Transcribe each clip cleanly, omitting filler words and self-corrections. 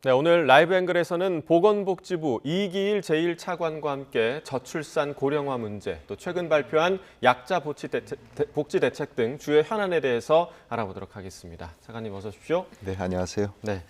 네, 오늘 라이브 앵글에서는 보건복지부 이기일 제1차관과 함께 저출산 고령화 문제, 또 최근 발표한 약자 복지 대책 등 주요 현안에 대해서 알아보도록 하겠습니다. 차관님 어서 오십시오. 네, 안녕하세요. 네,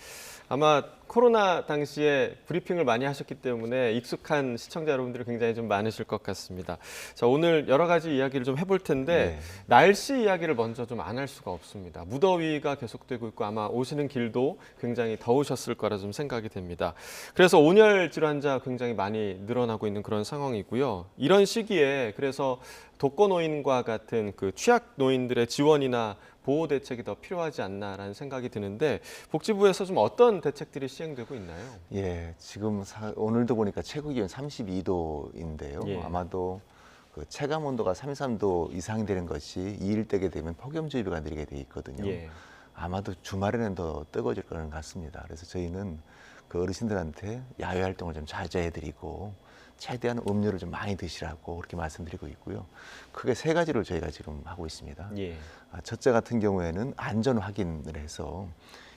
아마 코로나 당시에 브리핑을 많이 하셨기 때문에 익숙한 시청자 여러분들이 굉장히 좀 많으실 것 같습니다. 자, 오늘 여러 가지 이야기를 좀 해볼 텐데 날씨 이야기를 먼저 좀 안 할 수가 없습니다. 무더위가 계속되고 있고 아마 오시는 길도 굉장히 더우셨을 거라 좀 생각이 됩니다. 그래서 온열 질환자 굉장히 많이 늘어나고 있는 그런 상황이고요. 이런 시기에 그래서 독거노인과 같은 그 취약 노인들의 지원이나 보호 대책이 더 필요하지 않나라는 생각이 드는데 복지부에서 좀 어떤 대책들이 시행되고 있나요? 예, 지금 오늘도 보니까 최고 기온 32도인데요. 예. 아마도 그 체감 온도가 33도 이상이 되는 것이 2일 되게 되면 폭염주의보가 내리게 돼 있거든요. 예. 아마도 주말에는 더 뜨거워질 거는 같습니다. 그래서 저희는 그 어르신들한테 야외 활동을 좀 자제해드리고 최대한 음료를 좀 많이 드시라고 그렇게 말씀드리고 있고요. 크게 세 가지를 저희가 지금 하고 있습니다. 예. 첫째 같은 경우에는 안전 확인을 해서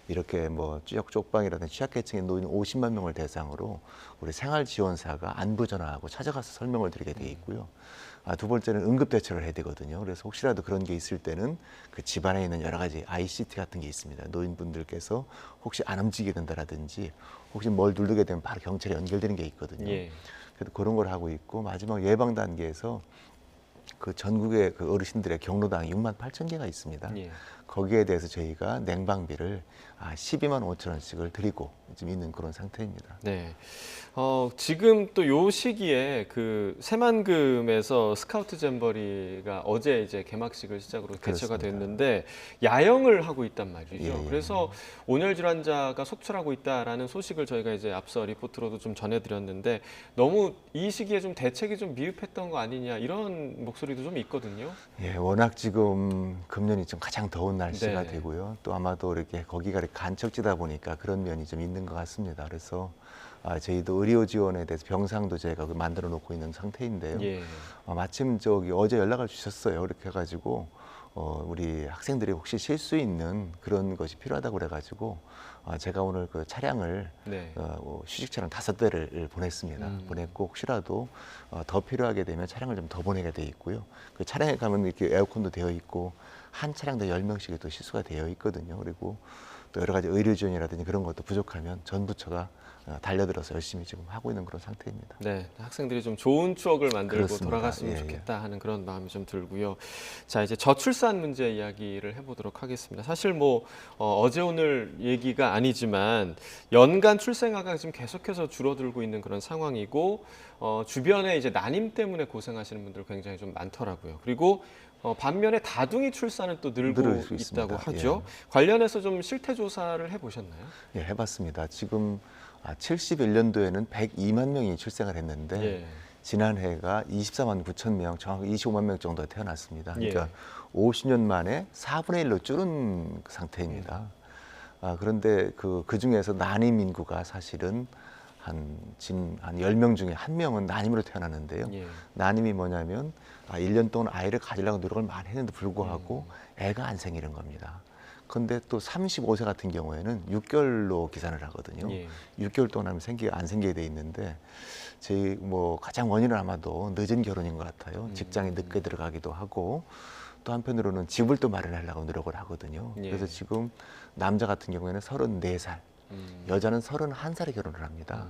이렇게 뭐 지역 쪽방이라든지 취약계층의 노인 50만 명을 대상으로 우리 생활지원사가 안부 전화하고 찾아가서 설명을 드리게 돼 있고요. 두 번째는 응급 대처를 해야 되거든요. 그래서 혹시라도 그런 게 있을 때는 그 집안에 있는 여러 가지 ICT 같은 게 있습니다. 노인분들께서 혹시 안 움직이게 된다라든지 혹시 뭘 누르게 되면 바로 경찰에 연결되는 게 있거든요. 예. 그래서 그런 걸 하고 있고 마지막 예방 단계에서 그 전국의 그 어르신들의 경로당이 6만 8천 개가 있습니다. 예. 거기에 대해서 저희가 냉방비를 12만 5천 원씩을 드리고 지금 있는 그런 상태입니다. 네. 지금 또 요 시기에 그 새만금에서 스카우트 잼버리가 어제 이제 개막식을 시작으로 개최가 그렇습니다. 됐는데 야영을 하고 있단 말이죠. 예. 그래서 온열 질환자가 속출하고 있다라는 소식을 저희가 이제 앞서 리포트로도 좀 전해드렸는데 너무 이 시기에 좀 대책이 좀 미흡했던 거 아니냐 이런 목소리도 좀 있거든요. 예, 워낙 지금 금년이 좀 가장 더운 날씨가 네. 되고요. 또 아마도 이렇게 거기가 이렇게 간척지다 보니까 그런 면이 좀 있는 것 같습니다. 그래서 저희도 의료 지원에 대해서 병상도 저희가 만들어 놓고 있는 상태인데요. 예. 마침 어제 연락을 주셨어요. 이렇게 해가지고 우리 학생들이 혹시 쉴 수 있는 그런 것이 필요하다고 그래가지고 제가 오늘 그 차량을 네. 휴식 차량 5대를 보냈습니다. 보냈고 혹시라도 더 필요하게 되면 차량을 좀 더 보내게 돼 있고요. 그 차량에 가면 이렇게 에어컨도 되어 있고 한 차량당 10명씩이 또 시수가 되어 있거든요. 그리고 또 여러 가지 의료 지원이라든지 그런 것도 부족하면 전 부처가 달려들어서 열심히 지금 하고 있는 그런 상태입니다. 네, 학생들이 좀 좋은 추억을 만들고 그렇습니다. 돌아갔으면 예, 좋겠다 하는 그런 마음이 좀 들고요. 자, 이제 저출산 문제 이야기를 해보도록 하겠습니다. 사실 뭐 어제 오늘 얘기가 아니지만 연간 출생아가 지금 계속해서 줄어들고 있는 그런 상황이고 주변에 이제 난임 때문에 고생하시는 분들 굉장히 좀 많더라고요. 그리고 반면에 다둥이 출산은 또 늘고 늘고 있다고 있습니다. 하죠. 관련해서 좀 실태 조사를 해보셨나요? 예, 해봤습니다. 지금 71년도에는 102만 명이 출생을 했는데 예. 지난해가 24만 9천 명, 정확히 25만 명 정도가 태어났습니다. 예. 그러니까 50년 만에 4분의 1로 줄은 상태입니다. 그런데 그 중에서 난임 인구가 사실은 한 10명 중에 1명은 난임으로 태어나는데요. 예. 난임이 뭐냐면 1년 동안 아이를 가지려고 노력을 많이 했는데 불구하고 애가 안 생기는 겁니다. 근데 또 35세 같은 경우에는 6개월로 계산을 하거든요. 예. 6개월 동안 하면 안 생기게 돼 있는데 제 뭐 가장 원인은 아마도 늦은 결혼인 것 같아요. 직장에 늦게 들어가기도 하고 또 한편으로는 집을 또 마련하려고 노력을 하거든요. 예. 그래서 지금 남자 같은 경우에는 34살, 여자는 31살에 결혼을 합니다.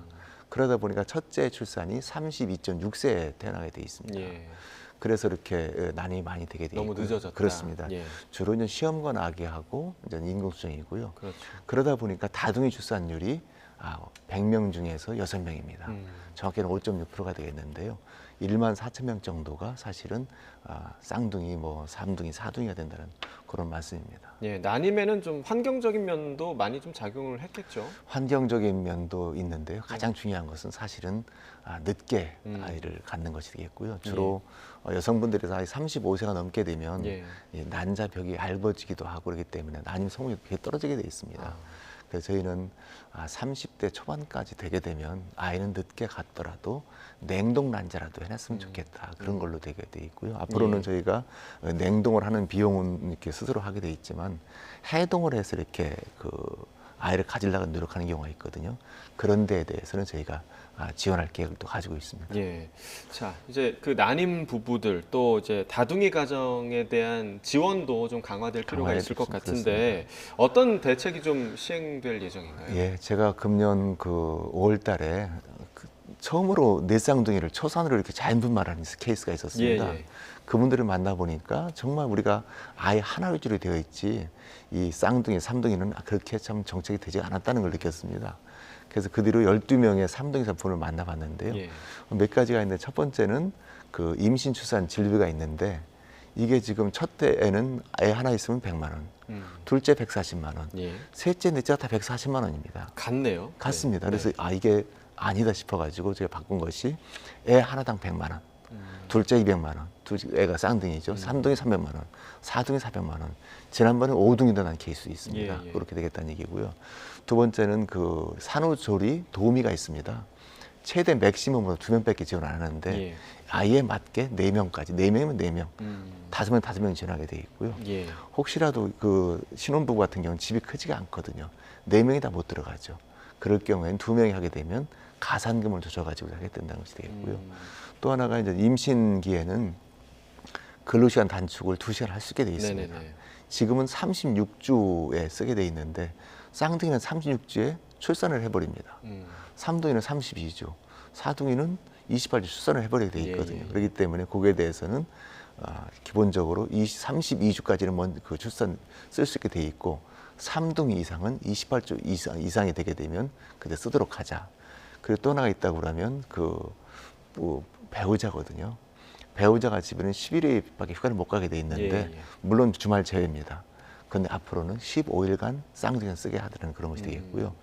그러다 보니까 첫째 출산이 32.6세에 태어나게 돼 있습니다. 예. 그래서 이렇게 난이 많이 되게 되고 너무 늦어졌다. 그렇습니다. 예. 주로 이제 시험관 아기하고 이제 인공수정이고요. 그렇죠. 그러다 보니까 다둥이 출산율이 100명 중에서 6명입니다. 정확히는 5.6%가 되겠는데요. 1만 4천 명 정도가 사실은 쌍둥이, 뭐 삼둥이, 사둥이가 된다는 그런 말씀입니다. 예, 난임에는 좀 환경적인 면도 많이 좀 작용을 했겠죠. 환경적인 면도 있는데요. 가장 중요한 것은 사실은 늦게 아이를 갖는 것이 되겠고요. 주로 여성분들이 35세가 넘게 되면 예. 난자벽이 얇아지기도 하고 그렇기 때문에 난임 성공이 되게 떨어지게 돼 있습니다. 그래서 저희는 30대 초반까지 되게 되면 아이는 늦게 갖더라도 냉동 난자라도 해놨으면 좋겠다. 그런 걸로 되게 돼 있고요. 앞으로는 예. 저희가 냉동을 하는 비용은 이렇게 스스로 하게 돼 있지만 해동을 해서 이렇게 그 아이를 가지려고 노력하는 경우가 있거든요. 그런 데에 대해서는 저희가 지원할 계획을 또 가지고 있습니다. 예. 자, 이제 그 난임 부부들 또 이제 다둥이 가정에 대한 지원도 좀 강화될 필요가 강화해야 있을 것 될 수 같은데 어떤 대책이 좀 시행될 예정인가요? 예, 제가 금년 그 5월 달에 처음으로 네 쌍둥이를 초산으로 이렇게 자연 분만하는 케이스가 있었습니다. 예, 예. 그분들을 만나보니까 정말 우리가 아예 하나 위주로 되어 있지 이 쌍둥이, 삼둥이는 그렇게 참 정책이 되지 않았다는 걸 느꼈습니다. 그래서 그 뒤로 12명의 삼둥이 산부를 만나봤는데요. 예. 몇 가지가 있는데 첫 번째는 그 임신 출산 진료비가 있는데 이게 지금 첫 때에는 애 하나 있으면 100만 원, 둘째 140만 원, 예. 셋째, 넷째가 다 140만 원입니다. 같네요. 같습니다. 네. 그래서 이게 아니다 싶어가지고 제가 바꾼 것이 애 하나당 100만 원, 둘째 200만 원, 애가 쌍둥이죠. 삼둥이 300만 원, 사둥이 400만 원. 지난번에 5둥이도 난 케이스 있습니다. 예, 예. 그렇게 되겠다는 얘기고요. 두 번째는 그 산후조리 도우미가 있습니다. 최대 맥시멈으로 2명밖에 지원 안 하는데 예. 아이에 맞게 4명까지, 4명이면 4명, 5명, 5명 지원하게 돼 있고요. 예. 혹시라도 그 신혼부부 같은 경우는 집이 크지가 않거든요. 4명이 다 못 들어가죠. 그럴 경우에는 2명이 하게 되면 가산금을 조져가지고 하게 된다는 것이 되겠고요. 또 하나가 이제 임신기에는 근로시간 단축을 2시간 할 수 있게 돼 있습니다. 네네네. 지금은 36주에 쓰게 돼 있는데 쌍둥이는 36주에 출산을 해버립니다. 삼둥이는 32주, 사둥이는 28주 출산을 해버리게 돼 있거든요. 예, 예. 그렇기 때문에 거기에 대해서는 기본적으로 32주까지는 그 출산 쓸 수 있게 돼 있고 삼둥이 이상은 28주 이상이 되게 되면 그때 쓰도록 하자. 그리고 또 하나가 있다고 그러면 뭐 배우자거든요. 배우자가 집에는 11일밖에 휴가를 못 가게 돼 있는데 예, 예. 물론 주말 제외입니다. 그런데 앞으로는 15일간 쌍둥이를 쓰게 하는 그런 것이 되겠고요.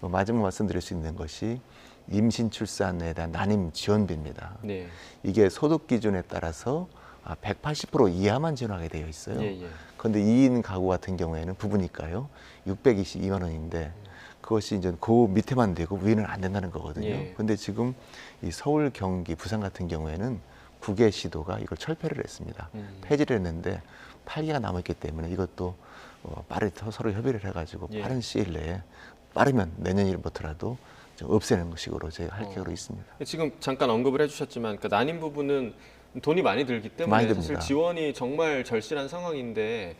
마지막 말씀드릴 수 있는 것이 임신 출산에 대한 난임 지원비입니다. 네. 이게 소득 기준에 따라서 180% 이하만 지원하게 되어 있어요. 예, 예. 그런데 2인 가구 같은 경우에는 부부니까요. 622만 원인데 그것이 이제 그 밑에만 되고 위는 안 된다는 거거든요. 예. 근데 지금 이 서울, 경기, 부산 같은 경우에는 9개 시도가 이걸 철폐를 했습니다. 폐지를 했는데 8개가 남았기 때문에 이것도 빠르게 서로 협의를 해가지고 예. 빠른 시일 내에 빠르면 내년 1일부터라도 좀 없애는 식으로 저희가 할 계획으로 있습니다. 지금 잠깐 언급을 해주셨지만 그 난임 부부는 돈이 많이 들기 때문에 많이 사실 듭니다. 지원이 정말 절실한 상황인데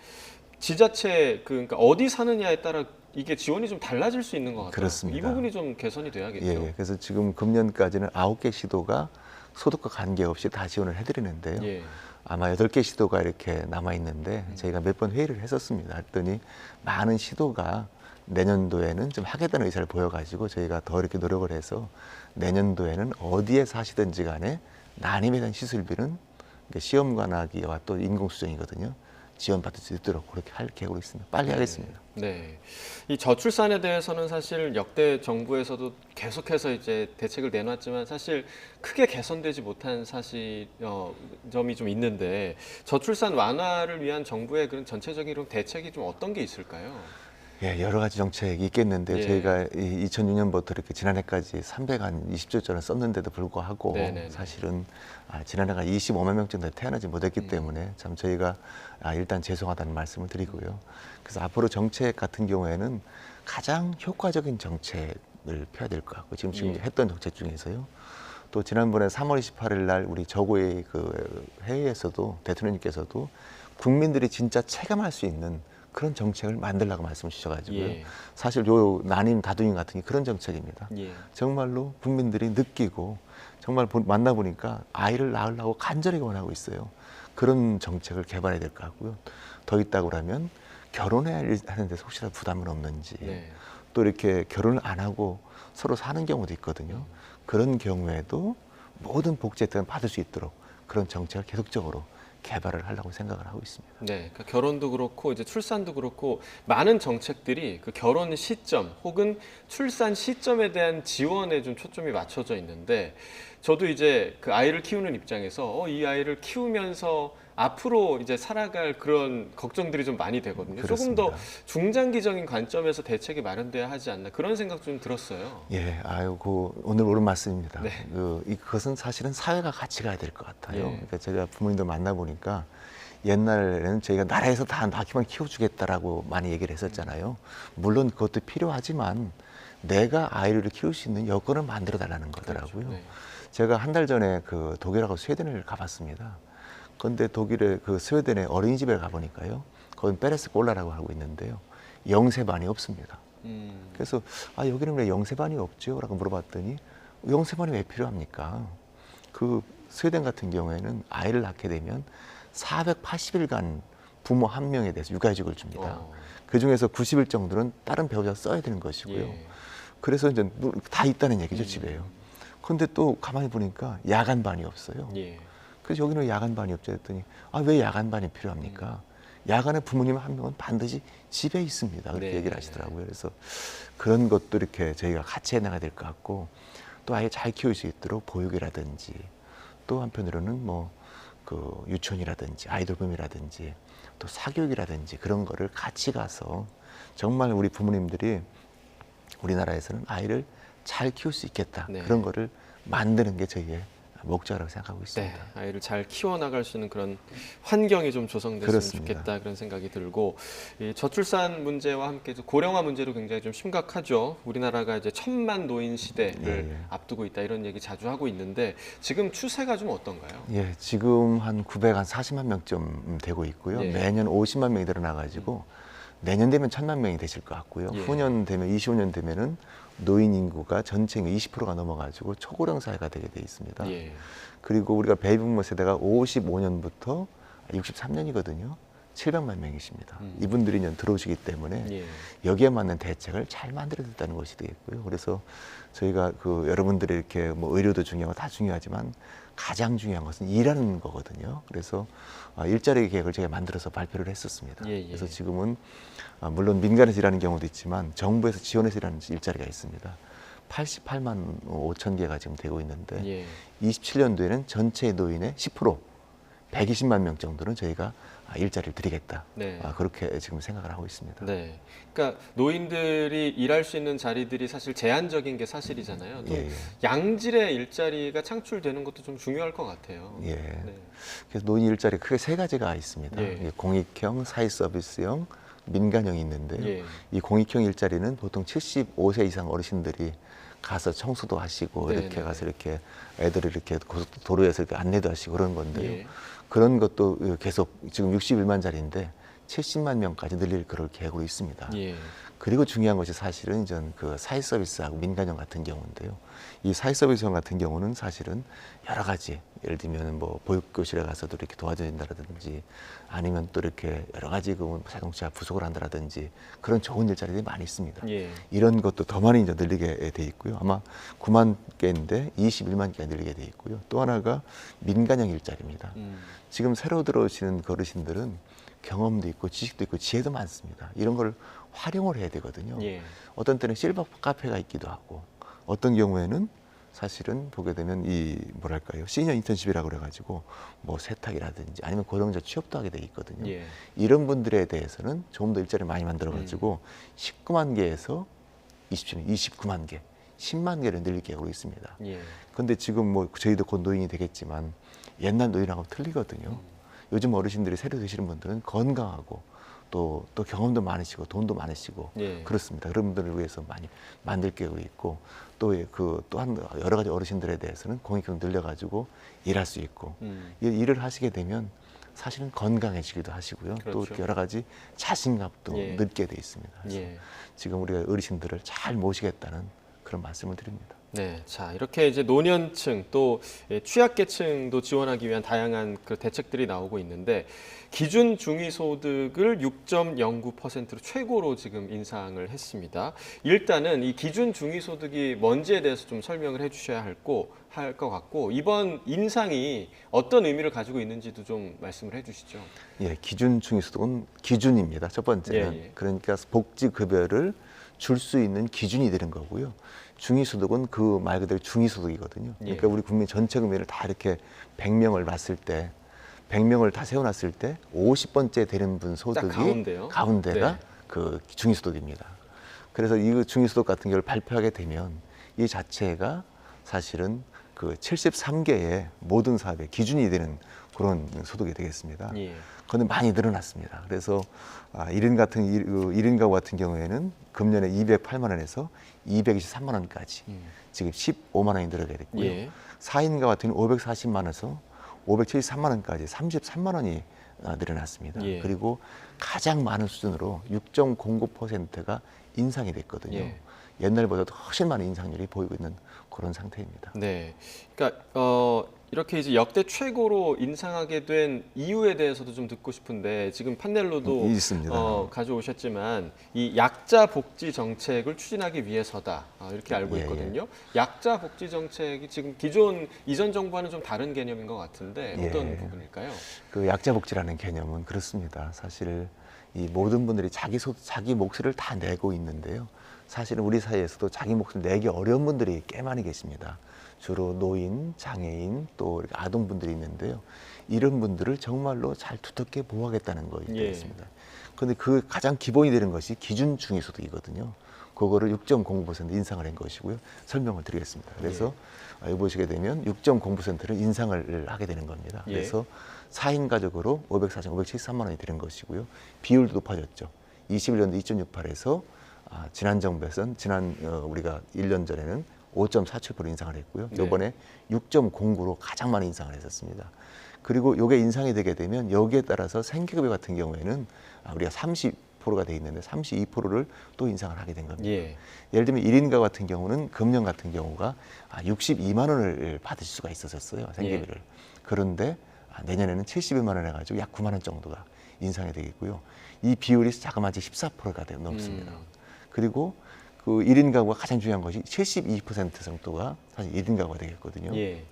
지자체 그러니까 어디 사느냐에 따라 이게 지원이 좀 달라질 수 있는 것 같아요. 그렇습니다. 이 부분이 좀 개선이 돼야겠죠. 예, 그래서 지금 금년까지는 9개 시도가 소득과 관계없이 다 지원을 해드리는데요. 예. 아마 8개 시도가 이렇게 남아 있는데 저희가 몇 번 회의를 했었습니다. 했더니 많은 시도가 내년도에는 좀 하겠다는 의사를 보여가지고 저희가 더 이렇게 노력을 해서 내년도에는 어디에 사시든지 간에 난임에 대한 시술비는 시험관하기와 또 인공수정이거든요. 지원받을 수 있도록 그렇게 할 계획으로 있습니다. 빨리 하겠습니다. 네. 이 저출산에 대해서는 사실 역대 정부에서도 계속해서 이제 대책을 내놨지만 사실 크게 개선되지 못한 점이 좀 있는데 저출산 완화를 위한 정부의 그런 전체적인 그런 대책이 좀 어떤 게 있을까요? 예, 여러 가지 정책이 있겠는데 예. 저희가 2006년부터 이렇게 지난해까지 320조 원을 썼는데도 불구하고 네네네. 사실은 지난해가 25만 명 정도 태어나지 못했기 때문에 참 저희가 일단 죄송하다는 말씀을 드리고요. 그래서 앞으로 정책 같은 경우에는 가장 효과적인 정책을 펴야 될 것 같고 지금 예. 했던 정책 중에서요. 또 지난번에 3월 28일 날 우리 저고의 그 회의에서도 대통령님께서도 국민들이 진짜 체감할 수 있는 그런 정책을 만들라고 말씀을 주셔가지고요. 예. 사실 요 난임 다둥이 같은 게 그런 정책입니다. 예. 정말로 국민들이 느끼고 정말 만나보니까 아이를 낳으려고 간절히 원하고 있어요. 그런 정책을 개발해야 될 것 같고요. 더 있다고 하면 결혼해야 하는 데서 혹시나 부담은 없는지 네. 또 이렇게 결혼을 안 하고 서로 사는 경우도 있거든요. 그런 경우에도 모든 복지 혜택을 받을 수 있도록 그런 정책을 계속적으로 개발을 하려고 생각을 하고 있습니다. 네, 그러니까 결혼도 그렇고 이제 출산도 그렇고 많은 정책들이 그 결혼 시점 혹은 출산 시점에 대한 지원에 좀 초점이 맞춰져 있는데 저도 이제 그 아이를 키우는 입장에서 이 아이를 키우면서 앞으로 이제 살아갈 그런 걱정들이 좀 많이 되거든요. 조금 더 중장기적인 관점에서 대책이 마련돼야 하지 않나 그런 생각 좀 들었어요. 예, 아이고 오늘 옳은 말씀입니다. 네. 그것은 사실은 사회가 같이 가야 될 것 같아요. 예. 그러니까 제가 부모님들 만나 보니까 옛날에는 저희가 나라에서 다 낳기만 키워주겠다라고 많이 얘기를 했었잖아요. 물론 그것도 필요하지만 내가 아이를 키울 수 있는 여건을 만들어 달라는 거더라고요. 그렇죠. 네. 제가 한 달 전에 그 독일하고 스웨덴을 가봤습니다. 그런데 독일의 그 스웨덴의 어린이집에 가보니까요. 거긴 베레스골라라고 하고 있는데요. 영세반이 없습니다. 그래서 여기는 왜 영세반이 없죠? 라고 물어봤더니 영세반이 왜 필요합니까? 그 스웨덴 같은 경우에는 아이를 낳게 되면 480일간 부모 한 명에 대해서 육아휴직을 줍니다. 그 중에서 90일 정도는 다른 배우자 써야 되는 것이고요. 예. 그래서 이제 다 있다는 얘기죠, 집에요. 그런데 또 가만히 보니까 야간반이 없어요. 예. 그래서 여기는 야간반이 없죠 했더니 왜 야간반이 필요합니까? 야간에 부모님 한 명은 반드시 집에 있습니다. 그렇게 네. 얘기를 하시더라고요. 그래서 그런 것도 이렇게 저희가 같이 해나가야 될 것 같고 또 아예 잘 키울 수 있도록 보육이라든지 또 한편으로는 뭐 그 유치원이라든지 아이돌봄이라든지 또 사교육이라든지 그런 거를 같이 가서 정말 우리 부모님들이 우리나라에서는 아이를 잘 키울 수 있겠다. 네. 그런 거를 만드는 게 저희의 목적이라고 생각하고 있습니다. 네, 아이를 잘 키워나갈 수 있는 그런 환경이 좀 조성됐으면 그렇습니다. 좋겠다 그런 생각이 들고 이 저출산 문제와 함께 고령화 문제도 굉장히 좀 심각하죠. 우리나라가 이제 1000만 노인 시대를 예. 앞두고 있다 이런 얘기 자주 하고 있는데 지금 추세가 좀 어떤가요? 예, 지금 한 940만 명쯤 되고 있고요. 예. 매년 50만 명이 늘어나가지고 내년 되면 1000만 명이 되실 것 같고요. 예. 후년 되면 25년 되면은 노인 인구가 전체 20%가 넘어가지고 초고령 사회가 되게 돼 있습니다. 예. 그리고 우리가 베이비부머 세대가 55년부터 63년이거든요. 700만 명이십니다. 이분들이 이제 들어오시기 때문에 예. 여기에 맞는 대책을 잘 만들어졌다는 것이 되겠고요. 그래서 저희가 그 여러분들이 이렇게 뭐 의료도 중요하고 다 중요하지만 가장 중요한 것은 일하는 거거든요. 그래서 일자리 계획을 제가 만들어서 발표를 했었습니다. 예, 예. 그래서 지금은 물론 민간에서 일하는 경우도 있지만 정부에서 지원해서 일하는 일자리가 있습니다. 88만 5천 개가 지금 되고 있는데 예. 27년도에는 전체 노인의 10% 120만 명 정도는 저희가 일자리를 드리겠다. 네. 그렇게 지금 생각을 하고 있습니다. 네. 그러니까 노인들이 일할 수 있는 자리들이 사실 제한적인 게 사실이잖아요. 또 예, 예. 양질의 일자리가 창출되는 것도 좀 중요할 것 같아요. 예. 네. 그래서 노인 일자리 크게 세 가지가 있습니다. 예. 예, 공익형, 사회서비스형, 민간형이 있는데요. 예. 이 공익형 일자리는 보통 75세 이상 어르신들이 가서 청소도 하시고 네, 이렇게 네. 가서 이렇게 애들을 이렇게 도로에서 이렇게 안내도 하시고 그런 건데요. 예. 그런 것도 계속 지금 61만 자리인데 70만 명까지 늘릴 그럴 계획으로 있습니다. 예. 그리고 중요한 것이 사실은 이제 그 사회 서비스하고 민간형 같은 경우인데요. 이 사회 서비스형 같은 경우는 사실은 여러 가지 예를 들면 뭐 보육교실에 가서도 이렇게 도와준다라든지 아니면 또 이렇게 여러 가지 그 자동차 부속을 한다라든지 그런 좋은 일자리들이 많이 있습니다. 예. 이런 것도 더 많이 이제 늘리게 돼 있고요. 아마 9만 개인데 21만 개가 늘리게 돼 있고요. 또 하나가 민간형 일자리입니다. 지금 새로 들어오시는 그 어르신들은 경험도 있고 지식도 있고 지혜도 많습니다. 이런 걸 활용을 해야 되거든요. 예. 어떤 때는 실버 카페가 있기도 하고 어떤 경우에는 사실은 보게 되면 이 뭐랄까요 시니어 인턴십이라고 그래가지고 뭐 세탁이라든지 아니면 고령자 취업도 하게 돼 있거든요. 예. 이런 분들에 대해서는 좀 더 일자리 많이 만들어가지고 19만 개에서 29만 개, 10만 개를 늘릴 계획으로 있습니다. 예. 그런데 지금 뭐 저희도 곧 노인이 되겠지만 옛날 노인하고 틀리거든요. 요즘 어르신들이 새로 되시는 분들은 건강하고 또 경험도 많으시고 돈도 많으시고 예. 그렇습니다. 그런 분들을 위해서 많이 만들 계획이 있고 또 또한 여러 가지 어르신들에 대해서는 공익형 늘려가지고 일할 수 있고 이 일을 하시게 되면 사실은 건강해지기도 하시고요. 또 그렇죠. 이렇게 여러 가지 자신감도 예. 늘게 돼 있습니다. 그래서 예. 지금 우리가 어르신들을 잘 모시겠다는 그런 말씀을 드립니다. 네, 자 이렇게 이제 노년층 또 취약계층도 지원하기 위한 다양한 그 대책들이 나오고 있는데 기준 중위소득을 6.09%로 최고로 지금 인상을 했습니다. 일단은 이 기준 중위소득이 뭔지에 대해서 좀 설명을 해주셔야 할 것 같고 이번 인상이 어떤 의미를 가지고 있는지도 좀 말씀을 해주시죠. 예, 기준 중위소득은 기준입니다. 첫 번째는 예, 예. 그러니까 복지급여를 줄 수 있는 기준이 되는 거고요. 중위소득은 그 말 그대로 중위소득이거든요. 그러니까 예. 우리 국민 전체 국민을 다 이렇게 100명을 봤을 때 100명을 다 세워놨을 때 50번째 되는 분 소득이 가운데요? 가운데가 네. 그 중위소득입니다. 그래서 이 중위소득 같은 걸 발표하게 되면 이 자체가 사실은 그 73개의 모든 사업의 기준이 되는 그런 소득이 되겠습니다. 예. 그런데 많이 늘어났습니다. 그래서 1인 가구 같은 경우에는 금년에 208만 원에서 223만 원까지 지금 15만 원이 늘어나게 됐고요. 예. 4인 가구 같은 경우는 540만 원에서 573만 원까지 33만 원이 늘어났습니다. 예. 그리고 가장 많은 수준으로 6.09%가 인상이 됐거든요. 예. 옛날보다도 훨씬 많은 인상률이 보이고 있는 그런 상태입니다. 네. 그러니까 이렇게 이제 역대 최고로 인상하게 된 이유에 대해서도 좀 듣고 싶은데 지금 판넬로도 있습니다. 가져오셨지만 이 약자 복지 정책을 추진하기 위해서다 이렇게 알고 예, 있거든요. 약자 복지 정책이 지금 기존 이전 정부와는 좀 다른 개념인 것 같은데 어떤 예. 부분일까요? 그 약자 복지라는 개념은 그렇습니다. 사실 이 모든 분들이 자기 몫을 다 내고 있는데요. 사실은 우리 사회에서도 자기 몫을 내기 어려운 분들이 꽤 많이 계십니다. 주로 노인, 장애인, 또 이렇게 아동분들이 있는데요. 이런 분들을 정말로 잘 두텁게 보호하겠다는 것이 예. 되겠습니다. 그런데 그 가장 기본이 되는 것이 기준 중위소득이거든요. 그거를 6.09% 인상을 한 것이고요. 설명을 드리겠습니다. 그래서 여기 보시게 되면 6.09%를 인상을 하게 되는 겁니다. 예. 그래서 4인 가족으로 573만 원이 되는 것이고요. 비율도 높아졌죠. 21년도 2.68에서 지난 정부에서는 우리가 1년 전에는 5.47% 인상을 했고요. 네. 이번에 6.09로 가장 많은 인상을 했었습니다. 그리고 이게 인상이 되게 되면 여기에 따라서 생계급여 같은 경우에는 우리가 30%가 돼 있는데 32%를 또 인상을 하게 된 겁니다. 예. 예를 들면 1인 가구 같은 경우는 금년 같은 경우가 62만 원을 받으실 수가 있었어요. 생계비를. 예. 그런데 내년에는 71만 원 해가지고 약 9만 원 정도가 인상이 되겠고요. 이 비율이 자그마치 14%가 넘습니다. 그리고 그 1인 가구가 가장 중요한 것이 72% 정도가 사실 1인 가구가 되겠거든요. 예.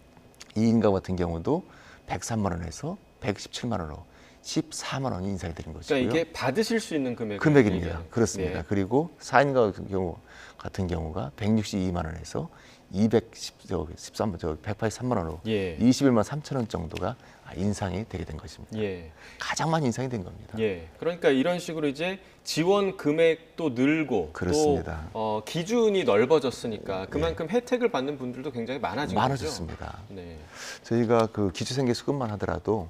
2인 가구 같은 경우도 103만 원에서 117만 원으로 14만 원이 인상이 되는 것이고요. 그러니까 이게 받으실 수 있는 금액입니다. 그렇습니다. 네. 그리고 4인 가구 같은 경우가 162만 원에서 183만 원으로 예. 21만 3천 원 정도가 인상이 되게 된 것입니다. 예. 가장 많이 인상이 된 겁니다. 예. 그러니까 이런 식으로 이제 지원 금액도 늘고 그렇습니다. 또 기준이 넓어졌으니까 그만큼 혜택을 받는 분들도 굉장히 많아졌습니다. 거죠. 네. 저희가 그 기초생계 수급만 하더라도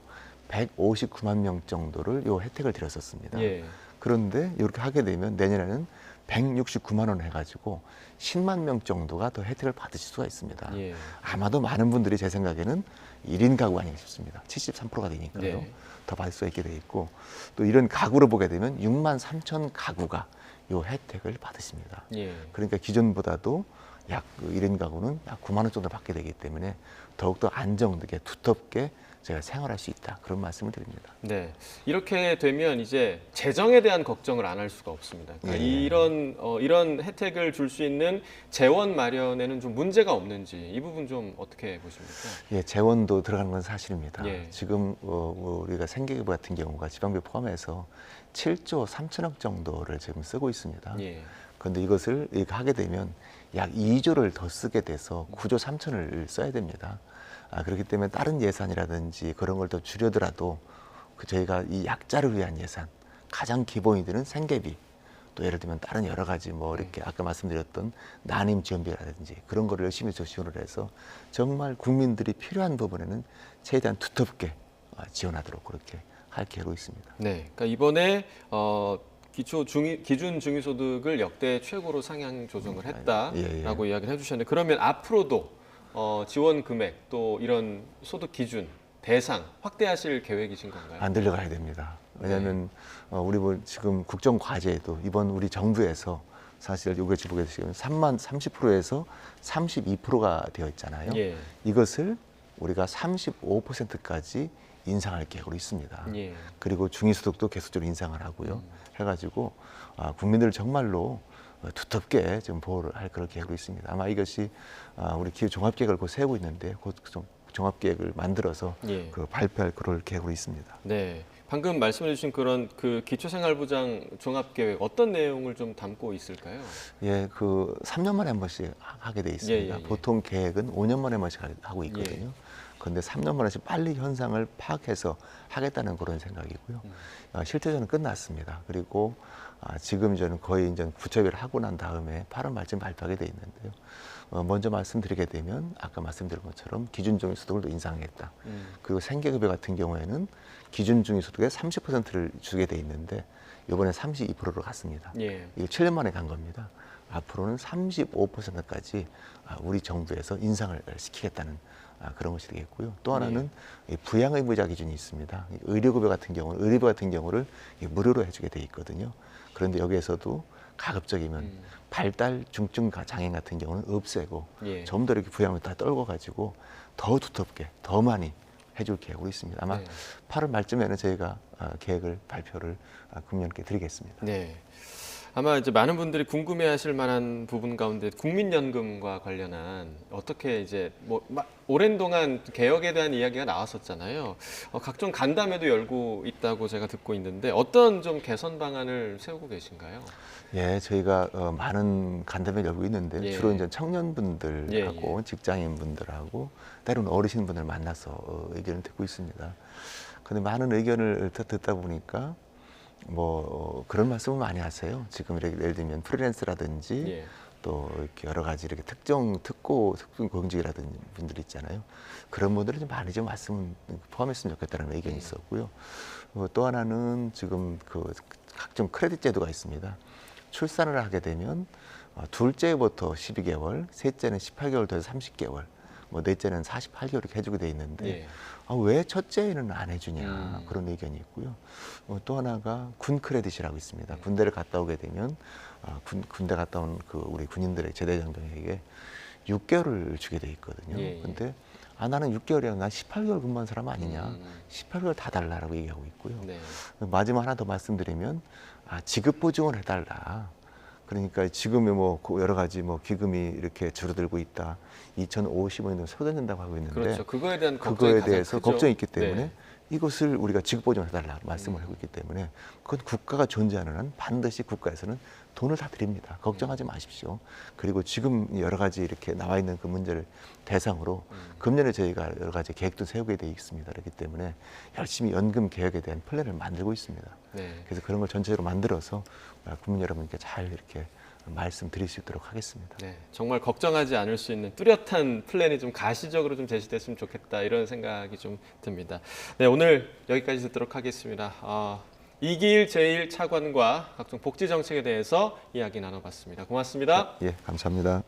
159만 명 정도를 요 혜택을 드렸었습니다. 예. 그런데 이렇게 하게 되면 내년에는 169만 원 해가지고 10만 명 정도가 더 혜택을 받으실 수가 있습니다. 예. 아마도 많은 분들이 제 생각에는 1인 가구 아닌가 싶습니다. 73%가 되니까요. 네. 더 받을 수가 있게 돼 있고 또 이런 가구로 보게 되면 6만 3천 가구가 요 혜택을 받으십니다. 예. 그러니까 기존보다도 약 1인 가구는 약 9만 원 정도 받게 되기 때문에 더욱더 안정되게 두텁게 제가 생활할 수 있다. 그런 말씀을 드립니다. 네. 이렇게 되면 이제 재정에 대한 걱정을 안 할 수가 없습니다. 그러니까 예. 이런 혜택을 줄 수 있는 재원 마련에는 좀 문제가 없는지 이 부분 좀 어떻게 보십니까? 예, 재원도 들어가는 건 사실입니다. 예. 지금 우리가 생계기부 같은 경우가 지방비 포함해서 7조 3천억 정도를 지금 쓰고 있습니다. 예. 그런데 이것을 이렇게 하게 되면 약 2조를 더 쓰게 돼서 9조 3천을 써야 됩니다. 그렇기 때문에 다른 예산이라든지 그런 걸 더 줄여더라도 저희가 이 약자를 위한 예산, 가장 기본이 되는 생계비, 또 예를 들면 다른 여러 가지 이렇게 아까 말씀드렸던 난임 지원비라든지 그런 거를 열심히 지원을 해서 정말 국민들이 필요한 부분에는 최대한 두텁게 지원하도록 그렇게 할 계획으로 있습니다. 네. 그러니까 이번에 기준 중위소득을 역대 최고로 상향 조정을 했다라고 이야기를 해주셨는데 그러면 앞으로도 지원 금액 또 이런 소득 기준 대상 확대하실 계획이신 건가요? 안 들려가야 됩니다. 왜냐하면 우리 지금 국정 과제에도 이번 우리 정부에서 사실 요게 보게 되시면 30%에서 32%가 되어 있잖아요. 예. 이것을 우리가 35%까지 인상할 계획으로 있습니다. 예. 그리고 중위소득도 계속적으로 인상을 하고요. 해가지고 국민들을 정말로 두텁게 좀 보호를 할 그런 계획으로 있습니다. 아마 이것이 우리 기후 종합계획을 곧 세우고 있는데 곧 종합계획을 만들어서 예. 발표할 그럴 계획으로 있습니다. 네. 방금 말씀해 주신 그런 그 기초생활보장 종합계획 어떤 내용을 좀 담고 있을까요? 예, 3년 만에 한 번씩 하게 돼 있습니다. 예. 보통 계획은 5년 만에 한 번씩 하고 있거든요. 그런데 3년 만에 빨리 현상을 파악해서 하겠다는 그런 생각이고요. 실태전은 끝났습니다. 그리고 지금 저는 거의 이제 부처비를 하고 난 다음에 8월 말쯤 발표하게 돼 있는데요. 먼저 말씀드리게 되면 아까 말씀드린 것처럼 기준 중위소득을 인상하겠다. 그리고 생계급여 같은 경우에는 기준 중위소득의 30%를 주게 돼 있는데 이번에 32%로 갔습니다. 예. 이게 7년 만에 간 겁니다. 앞으로는 35%까지 우리 정부에서 인상을 시키겠다는 그런 것이 되겠고요. 또 하나는 이 부양의무자 기준이 있습니다. 의료급여 같은 경우를 무료로 해주게 돼 있거든요. 그런데 여기에서도 가급적이면 발달 중증 장애인 같은 경우는 없애고 예. 좀 더 이렇게 부양을 다 떨궈가지고 더 두텁게 더 많이 해줄 계획으로 있습니다. 아마 네. 8월 말쯤에는 저희가 계획을 발표를 국민께 드리겠습니다. 네. 아마 이제 많은 분들이 궁금해하실 만한 부분 가운데 국민연금과 관련한 어떻게 이제 오랜 동안 개혁에 대한 이야기가 나왔었잖아요. 각종 간담회도 열고 있다고 제가 듣고 있는데 어떤 좀 개선 방안을 세우고 계신가요? 예, 저희가 많은 간담회를 열고 있는데 예. 주로 이제 청년분들하고 예. 직장인분들하고 때로는 어르신분들 만나서 의견을 듣고 있습니다. 근데 많은 의견을 듣다 보니까 그런 말씀을 많이 하세요. 지금 이렇게 예를 들면 프리랜서라든지 예. 또 이렇게 여러 가지 이렇게 특정 공직이라든지 분들 있잖아요. 그런 분들은 좀 많이 좀 말씀 포함했으면 좋겠다는 의견이 있었고요. 또 하나는 지금 그 각종 크레딧 제도가 있습니다. 출산을 하게 되면 둘째부터 12개월, 셋째는 18개월 더해서 30개월, 넷째는 48개월 이렇게 해주게 돼 있는데 예. 왜 첫째는 안 해주냐 그런 의견이 있고요. 또 하나가 군 크레딧이라고 있습니다. 군대를 갔다 오게 되면 군대 갔다 온 그 우리 군인들의 제대 장병에게 6개월을 주게 돼 있거든요. 예. 근데 나는 6개월이야. 난 18개월 근무한 사람 아니냐. 18개월 다 달라라고 얘기하고 있고요. 네. 마지막 하나 더 말씀드리면 지급 보증을 해달라. 그러니까 지금이 여러 가지 기금이 이렇게 줄어들고 있다. 2050년에 쏟아진다고 하고 있는데 그렇죠. 그거에 대한 그거에 대해서 걱정이 있기 네. 때문에 이것을 우리가 지급 보증을 해달라 말씀을 하고 있기 때문에 그건 국가가 존재하는 한 반드시 국가에서는 돈을 다 드립니다. 걱정하지 마십시오. 그리고 지금 여러 가지 이렇게 나와 있는 그 문제를 대상으로 금년에 저희가 여러 가지 계획도 세우게 돼 있습니다. 그렇기 때문에 열심히 연금 개혁에 대한 플랜을 만들고 있습니다. 네. 그래서 그런 걸 전체적으로 만들어서 국민 여러분께 잘 이렇게 말씀드릴 수 있도록 하겠습니다. 네, 정말 걱정하지 않을 수 있는 뚜렷한 플랜이 좀 가시적으로 좀 제시됐으면 좋겠다 이런 생각이 좀 듭니다. 네, 오늘 여기까지 듣도록 하겠습니다. 이기일 제1차관과 각종 복지 정책에 대해서 이야기 나눠봤습니다. 고맙습니다. 예, 감사합니다.